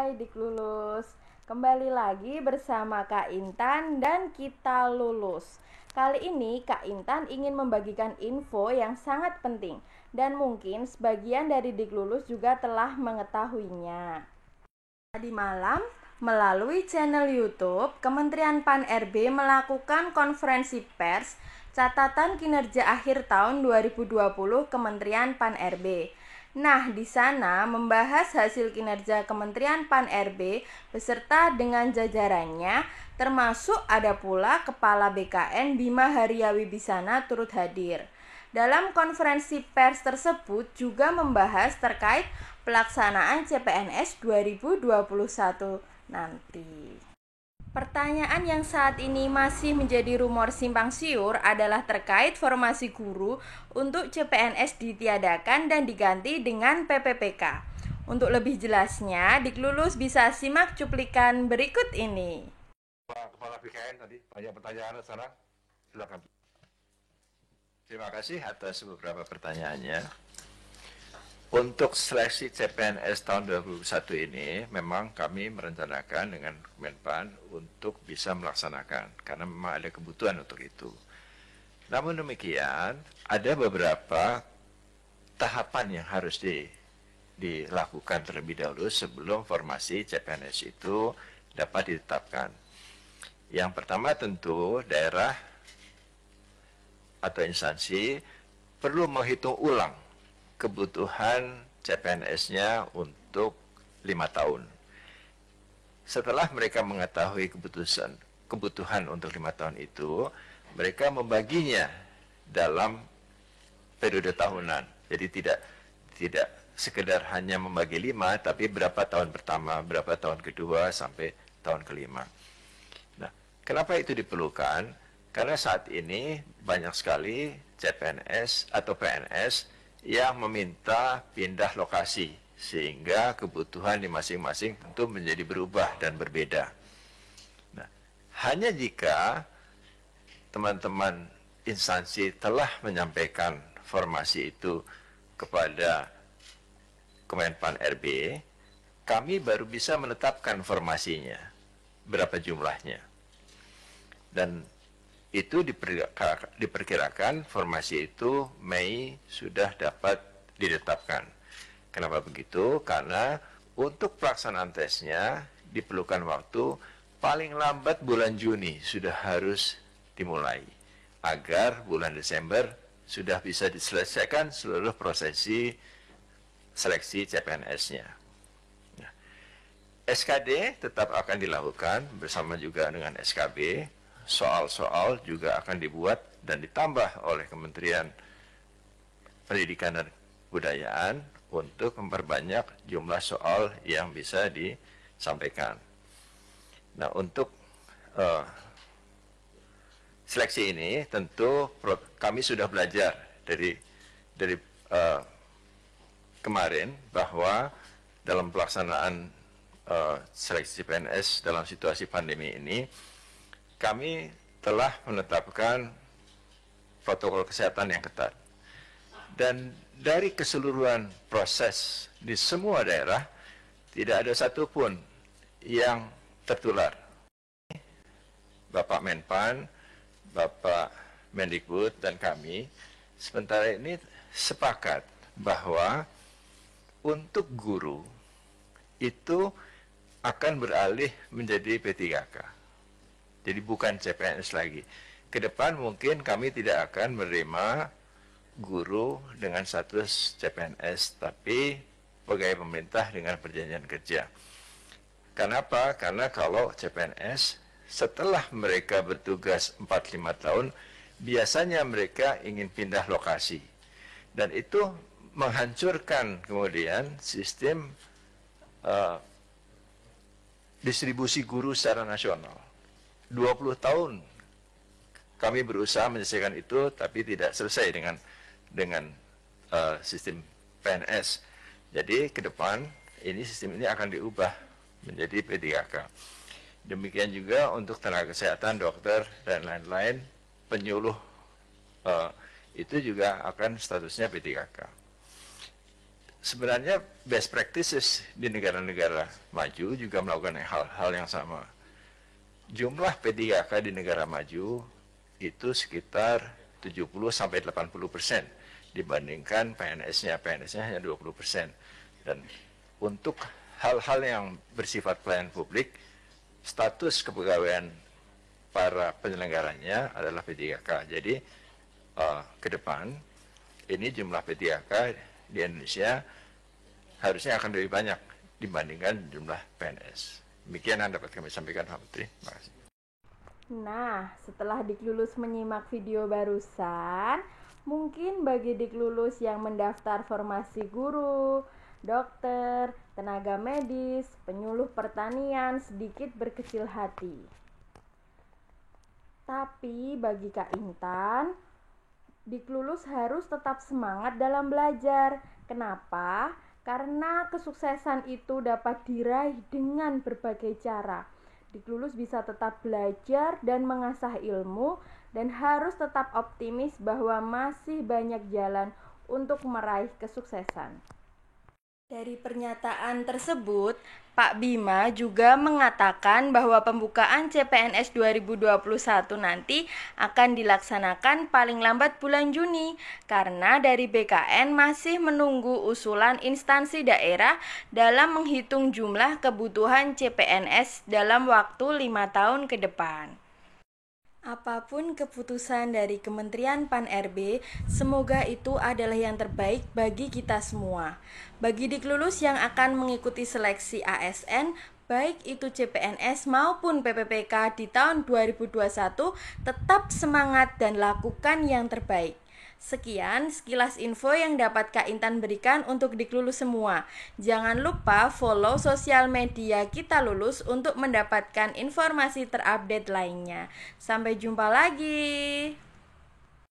Hai Dik Lulus, kembali lagi bersama Kak Intan dan kita lulus. Kali ini Kak Intan ingin membagikan info yang sangat penting dan mungkin sebagian dari Dik Lulus juga telah mengetahuinya. Tadi malam, melalui channel YouTube, Kementerian Pan-RB melakukan konferensi pers catatan kinerja akhir tahun 2020 Kementerian Pan-RB. Nah, di sana membahas hasil kinerja Kementerian Pan-RB beserta dengan jajarannya, termasuk ada pula Kepala BKN Bima Hariawi Bisana turut hadir. Dalam konferensi pers tersebut juga membahas terkait pelaksanaan CPNS 2021 nanti. Pertanyaan yang saat ini masih menjadi rumor simpang siur adalah terkait formasi guru untuk CPNS ditiadakan dan diganti dengan PPPK. Untuk lebih jelasnya, Dik Lulus bisa simak cuplikan berikut ini. Kepala BKN tadi banyak pertanyaan sana, silakan. Terima kasih atas beberapa pertanyaannya. Untuk seleksi CPNS tahun 2021 ini, memang kami merencanakan dengan Kemenpan untuk bisa melaksanakan, karena memang ada kebutuhan untuk itu. Namun demikian, ada beberapa tahapan yang harus dilakukan terlebih dahulu sebelum formasi CPNS itu dapat ditetapkan. Yang pertama tentu daerah atau instansi perlu menghitung ulang kebutuhan CPNS-nya untuk 5 tahun. Setelah mereka mengetahui kebutuhan untuk 5 tahun itu, mereka membaginya dalam periode tahunan. Jadi tidak sekedar hanya membagi 5, tapi berapa tahun pertama, berapa tahun kedua, sampai tahun kelima. Nah, kenapa itu diperlukan? Karena saat ini banyak sekali CPNS atau PNS yang meminta pindah lokasi, sehingga kebutuhan di masing-masing tentu menjadi berubah dan berbeda. Nah, hanya jika teman-teman instansi telah menyampaikan formasi itu kepada Kemenpan RB, kami baru bisa menetapkan formasinya, berapa jumlahnya. Dan itu diperkirakan formasi itu Mei sudah dapat ditetapkan. Kenapa begitu? Karena untuk pelaksanaan tesnya diperlukan waktu paling lambat bulan Juni sudah harus dimulai, agar bulan Desember sudah bisa diselesaikan seluruh prosesi seleksi CPNS-nya. Nah, SKD tetap akan dilakukan bersama juga dengan SKB. Soal-soal juga akan dibuat dan ditambah oleh Kementerian Pendidikan dan Kebudayaan untuk memperbanyak jumlah soal yang bisa disampaikan. Nah, untuk seleksi ini tentu kami sudah belajar dari kemarin bahwa dalam pelaksanaan seleksi PNS dalam situasi pandemi ini, kami telah menetapkan protokol kesehatan yang ketat. Dan dari keseluruhan proses di semua daerah, tidak ada satupun yang tertular. Bapak Menpan, Bapak Mendikbud, dan kami sementara ini sepakat bahwa untuk guru itu akan beralih menjadi P3K. Jadi bukan CPNS lagi. Ke depan mungkin kami tidak akan menerima guru dengan status CPNS, tapi pegawai pemerintah dengan perjanjian kerja. Kenapa? Karena kalau CPNS, setelah mereka bertugas 4-5 tahun, biasanya mereka ingin pindah lokasi. Dan itu menghancurkan kemudian sistem distribusi guru secara nasional. 20 tahun kami berusaha menyelesaikan itu, tapi tidak selesai dengan sistem PNS. Jadi ke depan ini sistem ini akan diubah menjadi P3K. Demikian juga untuk tenaga kesehatan, dokter dan lain-lain, penyuluh itu juga akan statusnya P3K. sebenarnya best practices di negara-negara maju juga melakukan hal-hal yang sama. Jumlah P3K di negara maju itu sekitar 70-80% dibandingkan PNS-nya. PNS-nya hanya 20%. Dan untuk hal-hal yang bersifat pelayanan publik, status kepegawaian para penyelenggaranya adalah P3K. Jadi ke depan ini jumlah P3K di Indonesia harusnya akan lebih banyak dibandingkan jumlah PNS. Demikian yang dapat kami sampaikan, Pak Menteri. Terima kasih. Nah, setelah Dik Lulus menyimak video barusan, mungkin bagi Dik Lulus yang mendaftar formasi guru, dokter, tenaga medis, penyuluh pertanian sedikit berkecil hati. Tapi bagi Kak Intan, Dik Lulus harus tetap semangat dalam belajar. Kenapa? Karena kesuksesan itu dapat diraih dengan berbagai cara. Dik Lulus bisa tetap belajar dan mengasah ilmu dan harus tetap optimis bahwa masih banyak jalan untuk meraih kesuksesan. Dari pernyataan tersebut, Pak Bima juga mengatakan bahwa pembukaan CPNS 2021 nanti akan dilaksanakan paling lambat bulan Juni karena dari BKN masih menunggu usulan instansi daerah dalam menghitung jumlah kebutuhan CPNS dalam waktu 5 tahun ke depan. Apapun keputusan dari Kementerian Pan-RB, semoga itu adalah yang terbaik bagi kita semua. Bagi Dik Lulus yang akan mengikuti seleksi ASN, baik itu CPNS maupun PPPK di tahun 2021, tetap semangat dan lakukan yang terbaik. Sekian sekilas info yang dapat Kak Intan berikan untuk Dik Lulus semua. Jangan lupa follow sosial media Kita Lulus untuk mendapatkan informasi terupdate lainnya. Sampai jumpa lagi.